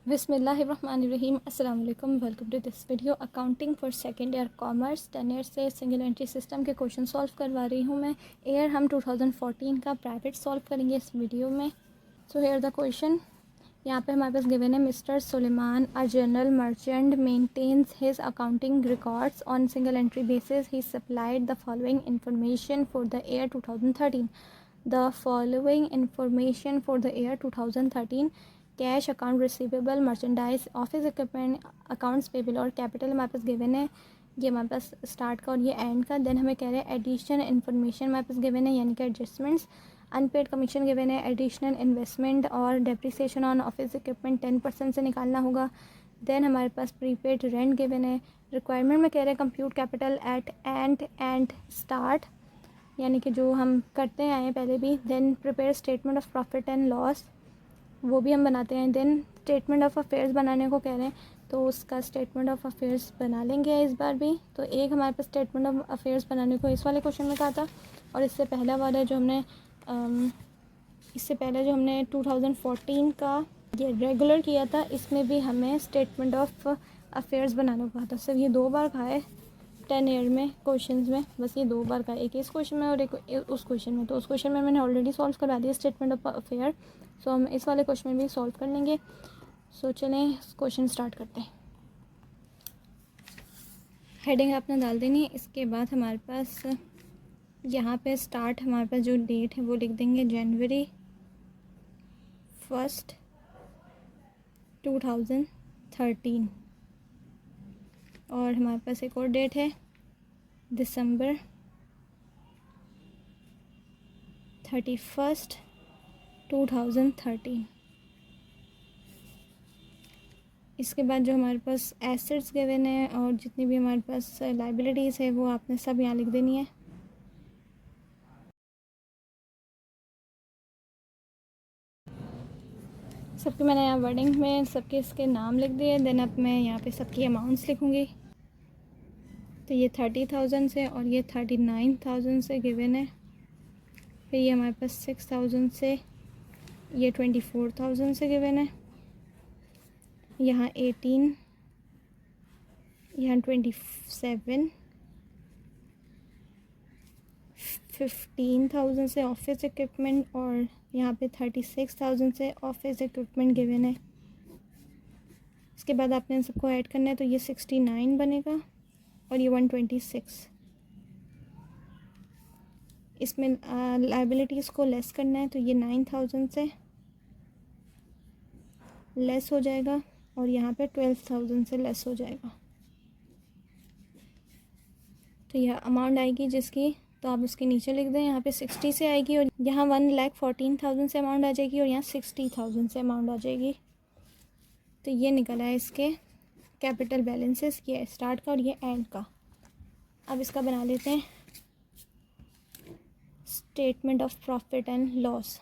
बिस्मिल्लाहिर्रहमानिर्रहीम। अस्सलाम वालेकुम। Welcome to this video. Accounting for second year commerce 10 year से सिंगल एंट्री सिस्टम के क्वेश्चन सॉल्व करवा रही हूँ मैं। ईयर हम 2014 का प्राइवेट सॉल्व करेंगे इस वीडियो में। So here the question. यहाँ पे हमारे पास गिवन है mister Suleman a general merchant maintains his accounting records on single entry basis. He supplied the following information for the year 2013। The following information for the year 2013: cash, account receivable, merchandise, office equipment, accounts payable और capital हमारे पास given है। ये हमारे पास start का और ये and का। देन हमें कह रहे हैं एडिशन इन्फॉर्मेशन हमारे पास गिवन है, यानी कि एडजस्टमेंट्स। अनपेड कमीशन गिवन है, एडिशनल इन्वेस्टमेंट और डेप्रिसिएशन ऑन ऑफिस इक्विपमेंट 10% से निकालना होगा। देन हमारे पास प्रीपेड रेंट गिवन है। रिक्वायरमेंट में कह रहे हैं compute capital at end start, यानी कि जो हम करते आए हैं पहले भी। Then prepare statement of profit and loss, वो भी हम बनाते हैं। देन स्टेटमेंट ऑफ अफेयर्स बनाने को कह रहे हैं, तो उसका स्टेटमेंट ऑफ अफेयर्स बना लेंगे इस बार भी। तो एक हमारे पास स्टेटमेंट ऑफ अफेयर्स बनाने को इस वाले क्वेश्चन में कहा था, और इससे पहला वाला जो हमने इससे पहले जो हमने 2014 का ये रेगुलर किया था, इसमें भी हमें स्टेटमेंट ऑफ अफेयर्स बनाने को कहा था। सिर्फ ये 2 बार कहा है 10 ईयर में क्वेश्चंस में, बस ये 2 बार का, एक इस क्वेश्चन में और एक उस क्वेश्चन में। तो उस क्वेश्चन में मैंने ऑलरेडी सॉल्व करवा दिया स्टेटमेंट ऑफ अफेयर, सो हम इस वाले क्वेश्चन में भी सॉल्व कर लेंगे। सो चलें क्वेश्चन स्टार्ट करते हैं। हेडिंग आपने डाल देनी है। इसके बाद हमारे पास यहाँ पे स्टार्ट हमारे पास जो डेट है वो लिख देंगे जनवरी 1, 2013। और हमारे पास एक और डेट है दिसंबर 31, 2013। इसके बाद जो हमारे पास एसेट्स गिवन है और जितनी भी हमारे पास लाइबिलिटीज़ है वो आपने सब यहाँ लिख देनी है। सबके मैंने यहाँ वर्डिंग में सबके इसके नाम लिख दिए। देन अब मैं यहाँ पे सबकी अमाउंट्स लिखूँगी। तो ये 30,000 से और ये 39,000 से गिवन है। फिर ये हमारे पास 6,000 से, ये 24,000 से गिवन है। यहाँ 18, यहाँ 27, 15,000 से ऑफिस इक्विपमेंट और यहाँ पे 36,000 से ऑफिस इक्विपमेंट गिवन है। इसके बाद आपने इन सबको ऐड करना है, तो ये 69 बनेगा और ये 126। इसमें लाइबिलिटीज़ को लेस करना है, तो ये 9,000 से लेस हो जाएगा और यहाँ पे 12,000 से लेस हो जाएगा। तो यह अमाउंट आएगी जिसकी, तो आप उसके नीचे लिख दें। यहाँ पे 60 से आएगी और यहाँ 1,14,000 से अमाउंट आ जाएगी और यहाँ 60,000 से अमाउंट आ जाएगी। तो ये निकला है इसके कैपिटल बैलेंसेस, ये स्टार्ट का और ये एंड का। अब इसका बना लेते हैं statement of profit and loss.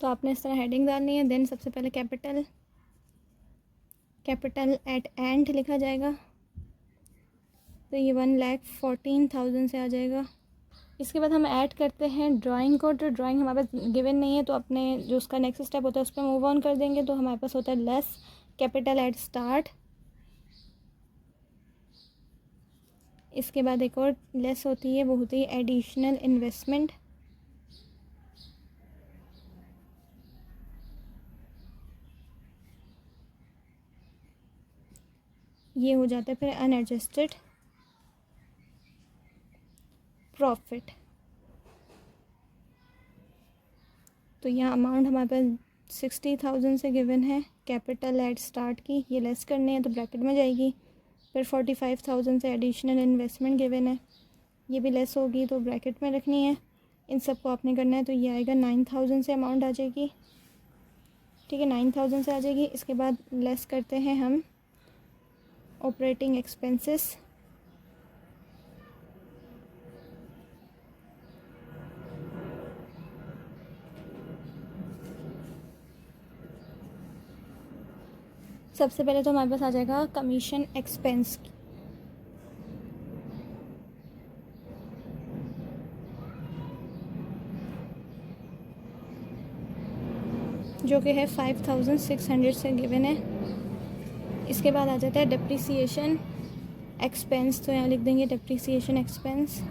तो आपने इस तरह हेडिंग डालनी है। देन सबसे पहले कैपिटल एट एंड लिखा जाएगा, तो ये 1,14,000 से आ जाएगा। इसके बाद हम ऐड करते हैं ड्राइंग को। तो ड्राइंग हमारे पास गिवन नहीं है, तो अपने जो उसका नेक्स्ट स्टेप होता है उस पर मूव ऑन कर देंगे। तो हमारे पास होता है लेस कैपिटल एट स्टार्ट। इसके बाद एक और लेस होती है, वो होती है एडिशनल इन्वेस्टमेंट। ये हो जाता है फिर अनएडजस्टेड प्रॉफिट। तो यहाँ अमाउंट हमारे पास 60,000 से गिवन है कैपिटल एट स्टार्ट की, ये लेस करने हैं तो ब्रैकेट में जाएगी। फिर 45,000 से एडिशनल इन्वेस्टमेंट गिवन है, ये भी लेस होगी तो ब्रैकेट में रखनी है। इन सब को आपने करना है, तो ये आएगा 9,000 से अमाउंट आ जाएगी। ठीक है, 9,000 से आ जाएगी। इसके बाद लेस करते हैं हम ऑपरेटिंग एक्सपेंसेस। सबसे पहले तो हमारे पास आ जाएगा कमीशन एक्सपेंस। जो कि है 5600 से गिवन है। इसके बाद आ जाता है डिप्रिसिएशन एक्सपेंस, तो यहाँ लिख देंगे डिप्रिसिएशन एक्सपेंस।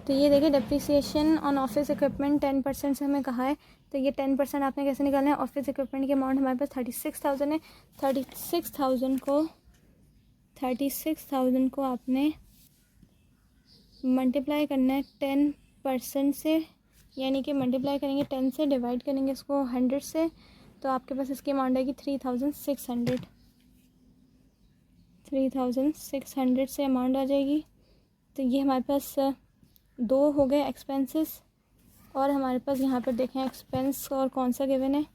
तो ये देखिए डिप्रिसिएशन ऑन ऑफिस इक्विपमेंट 10% से हमें कहा है, तो ये 10% आपने कैसे निकालना है। ऑफिस इक्विपमेंट की अमाउंट हमारे पास 36,000 है। 36,000 को आपने मल्टीप्लाई करना है 10% से, यानी कि मल्टीप्लाई करेंगे 10 से, डिवाइड करेंगे इसको 100 से, तो आपके पास इसकी अमाउंट आएगी 3600। 3600 से अमाउंट आ जाएगी। तो ये हमारे पास दो हो गए एक्सपेंसेस, और हमारे पास यहाँ पर देखें एक्सपेंस और कौन सा गिवन है।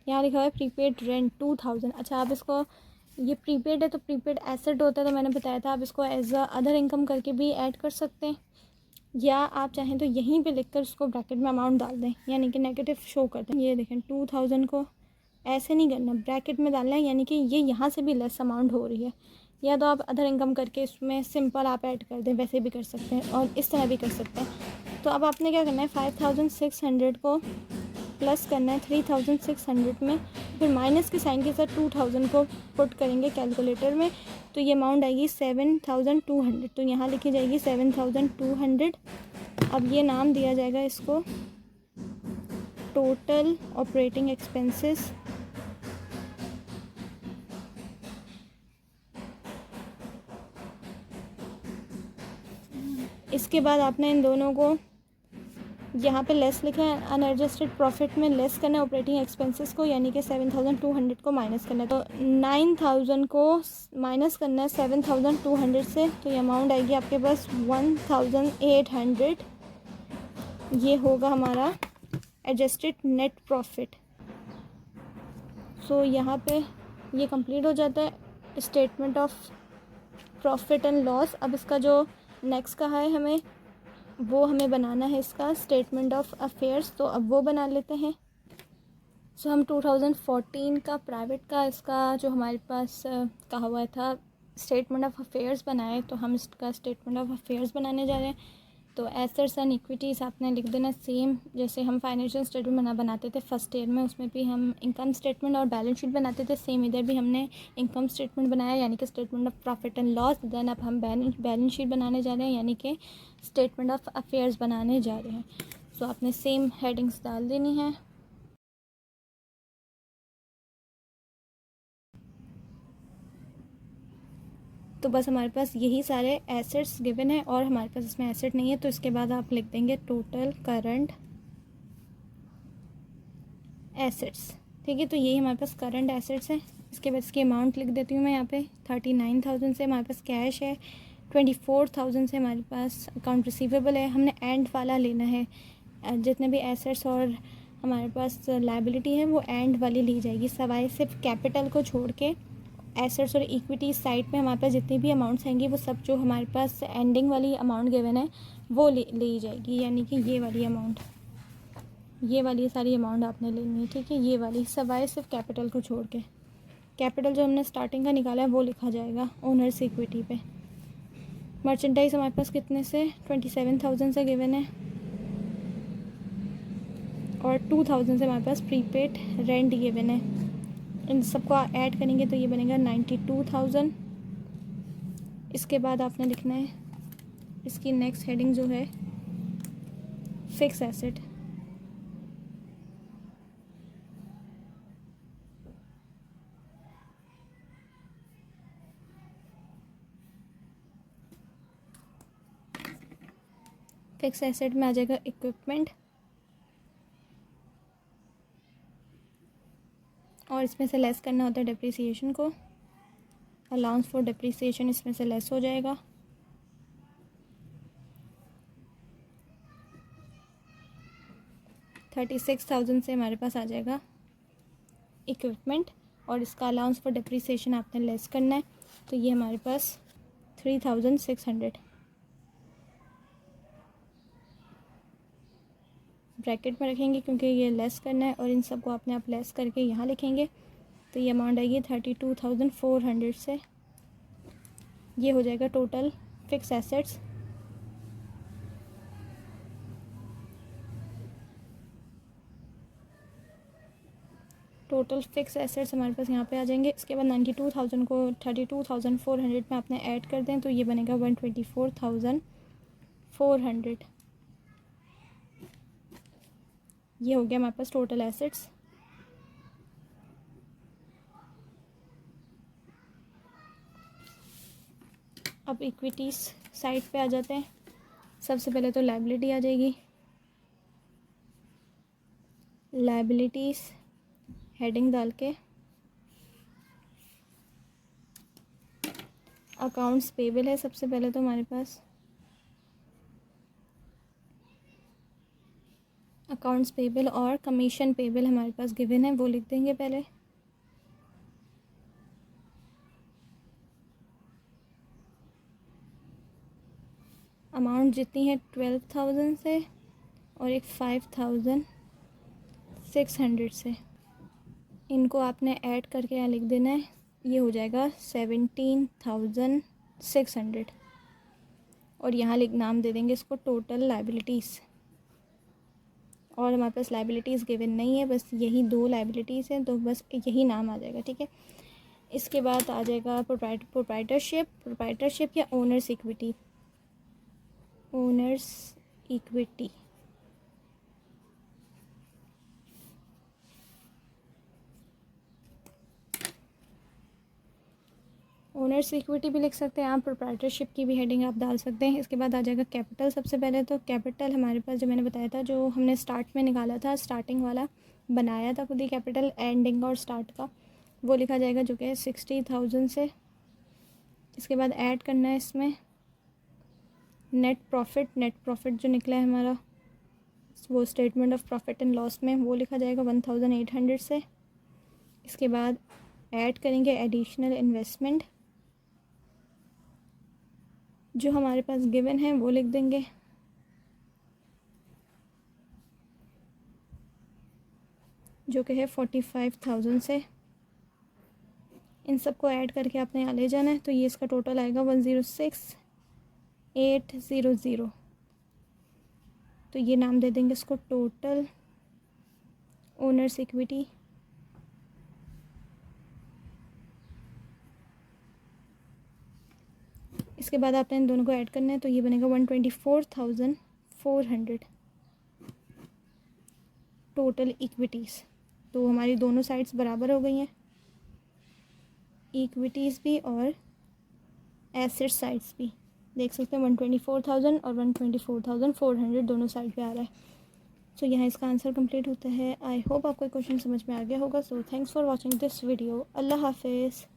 यहाँ लिखा हुआ है प्रीपेड रेंट 2000। अच्छा, आप इसको, ये प्रीपेड है तो प्रीपेड एसेट होता है, तो मैंने बताया था आप इसको एज अ अदर इनकम करके भी ऐड कर सकते हैं, या आप चाहें तो यहीं पे लिखकर उसको ब्रैकेट में अमाउंट डाल दें, यानी कि नेगेटिव शो कर दें। ये देखें 2000 को ऐसे नहीं करना, ब्रैकेट में डालना है, यानी कि ये यहाँ से भी लेस अमाउंट हो रही है। या तो आप अदर इनकम करके इसमें सिंपल आप ऐड कर दें, वैसे भी कर सकते हैं, और इस तरह भी कर सकते हैं। तो अब आपने क्या करना है, 5600 को प्लस करना है 3600 में, फिर माइनस के साइन के साथ 2000 को पुट करेंगे कैलकुलेटर में, तो ये अमाउंट आएगी 7200। तो यहाँ लिखी जाएगी 7200। अब ये नाम दिया जाएगा इसको टोटल ऑपरेटिंग एक्सपेंसेस। इसके बाद आपने इन दोनों को यहाँ पे लेस लिखा है, अनएडजस्टेड प्रॉफिट में लेस करना है ऑपरेटिंग एक्सपेंसेस को, यानी कि 7200 को माइनस करना है। तो 9000 को माइनस करना है 7200 से, तो ये अमाउंट आएगी आपके पास 1800। ये होगा हमारा एडजस्टेड नेट प्रॉफिट। सो यहाँ पे ये कंप्लीट हो जाता है statement of profit and loss. अब इसका जो नेक्स्ट कहा है हमें, वो हमें बनाना है इसका स्टेटमेंट ऑफ अफेयर्स, तो अब वो बना लेते हैं। सो हम 2014 का प्राइवेट का इसका जो हमारे पास कहा हुआ था स्टेटमेंट ऑफ अफेयर्स बनाए, तो हम इसका स्टेटमेंट ऑफ अफेयर्स बनाने जा रहे हैं। तो एसेट्स एंड इक्विटीज़ आपने लिख देना सेम जैसे हम फाइनेंशियल स्टेटमेंट बनाते थे फर्स्ट ईयर में, उसमें भी हम इनकम स्टेटमेंट और बैलेंस शीट बनाते थे, सेम इधर भी हमने इनकम स्टेटमेंट बनाया, यानी कि statement of profit and loss. Then अब हम बैलेंस शीट बनाने जा रहे हैं, यानी कि स्टेटमेंट ऑफ अफेयर्स बनाने जा रहे हैं। सो आपने सेम हेडिंग्स डाल देनी है। तो बस हमारे पास यही सारे एसेट्स गिवन है, और हमारे पास इसमें एसेट नहीं है, तो इसके बाद आप लिख देंगे टोटल करंट एसेट्स। ठीक है, तो यही हमारे पास करंट एसेट्स हैं। इसके बाद इसकी अमाउंट लिख देती हूँ मैं यहाँ पे 39,000 से हमारे पास कैश है, 24,000 से हमारे पास अकाउंट रिसीवेबल है। हमने एंड वाला लेना है, जितने भी एसेट्स और हमारे पास लायबिलिटी है वो एंड वाली ली जाएगी, सवाए सिर्फ कैपिटल को छोड़ के एसेट्स और इक्विटी साइड पे हमारे पास जितनी भी अमाउंट्स आएंगी वो सब जो हमारे पास एंडिंग वाली अमाउंट गिवन है वो ली जाएगी, यानी कि ये वाली अमाउंट, ये वाली सारी अमाउंट आपने लेनी है। ठीक है, ये वाली सवाए सिर्फ कैपिटल को छोड़ के, कैपिटल जो हमने स्टार्टिंग का निकाला है वो लिखा जाएगा ओनर्स इक्विटी पे। मर्चेंडाइज हमारे पास कितने से 27,000 से गिवन है, और 2,000 से हमारे पास प्रीपेड रेंट गिवन है। इन सबको ऐड करेंगे तो ये बनेगा 92,000। इसके बाद आपने लिखना है इसकी नेक्स्ट हेडिंग जो है फिक्स एसेट। फिक्स एसेट में आ जाएगा इक्विपमेंट, और इसमें से लेस करना होता है डिप्रिसिएशन को, अलाउंस फॉर डिप्रिसिएशन इसमें से लेस हो जाएगा। $36,000 से हमारे पास आ जाएगा इक्विपमेंट, और इसका अलाउंस फॉर डिप्रिसिएशन आपने लेस करना है, तो ये हमारे पास 3,600 ब्रैकेट में रखेंगे क्योंकि ये लेस करना है, और इन सबको आपने आप लेस करके यहाँ लिखेंगे, तो ये अमाउंट आएगी 32,400 से ये हो जाएगा total fix assets. Total fix assets हमारे पास यहाँ पे आ जाएंगे। इसके बाद 92,000 को 32,400 में आपने ऐड कर दें तो ये बनेगा 124,400। ये हो गया हमारे पास टोटल एसेट्स। अब इक्विटीज़ साइड पे आ जाते हैं। सबसे पहले तो लायबिलिटी आ जाएगी। लायबिलिटीज़ हेडिंग डाल के अकाउंट्स पेबल है सबसे पहले तो हमारे पास। अकाउंट्स पेबल और कमीशन पेबल हमारे पास गिवन है, वो लिख देंगे पहले। अमाउंट जितनी है 12,000 से और एक 5,600 से, इनको आपने ऐड करके यहाँ लिख देना है। ये हो जाएगा 17,600 और यहाँ नाम दे देंगे इसको टोटल लायबिलिटीज़। और हमारे पास लायबिलिटीज़ गिवन नहीं है, बस यही 2 लायबिलिटीज़ हैं तो बस यही नाम आ जाएगा, ठीक है। इसके बाद आ जाएगा प्रोप्राइटरशिप या owners equity. Owners equity owners equity भी लिख सकते हैं आप, प्रोप्राइटरशिप की भी हेडिंग आप डाल सकते हैं। इसके बाद आ जाएगा कैपिटल। सबसे पहले तो कैपिटल हमारे पास जो मैंने बताया था, जो हमने स्टार्ट में निकाला था, स्टार्टिंग वाला बनाया था खुद ही कैपिटल, एंडिंग और स्टार्ट का, वो लिखा जाएगा जो कि है 60,000 से। इसके बाद ऐड करना है इसमें नेट प्रॉफिट जो निकला है हमारा, वो statement of profit and loss में वो लिखा जाएगा 1,800 से। इसके बाद ऐड करेंगे एडिशनल इन्वेस्टमेंट, जो हमारे पास गिवन है वो लिख देंगे। जो कि है 45,000 से। इन सबको ऐड करके आपने यहाँ ले जाना है तो ये इसका टोटल आएगा 106,800। तो ये नाम दे देंगे इसको टोटल ओनर्स इक्विटी। इसके बाद आपने इन दोनों को ऐड करना है तो ये बनेगा 124,400 टोटल इक्विटीज़। तो हमारी दोनों साइड्स बराबर हो गई हैं, इक्विटीज़ भी और एसेट साइड्स भी। देख सकते हैं 124,000 और 124,400 दोनों साइड पे आ रहा है। सो यहाँ इसका आंसर कंप्लीट होता है। आई होप आपको क्वेश्चन समझ में आ गया होगा। So thanks for watching this video. अल्लाह हाफिज़।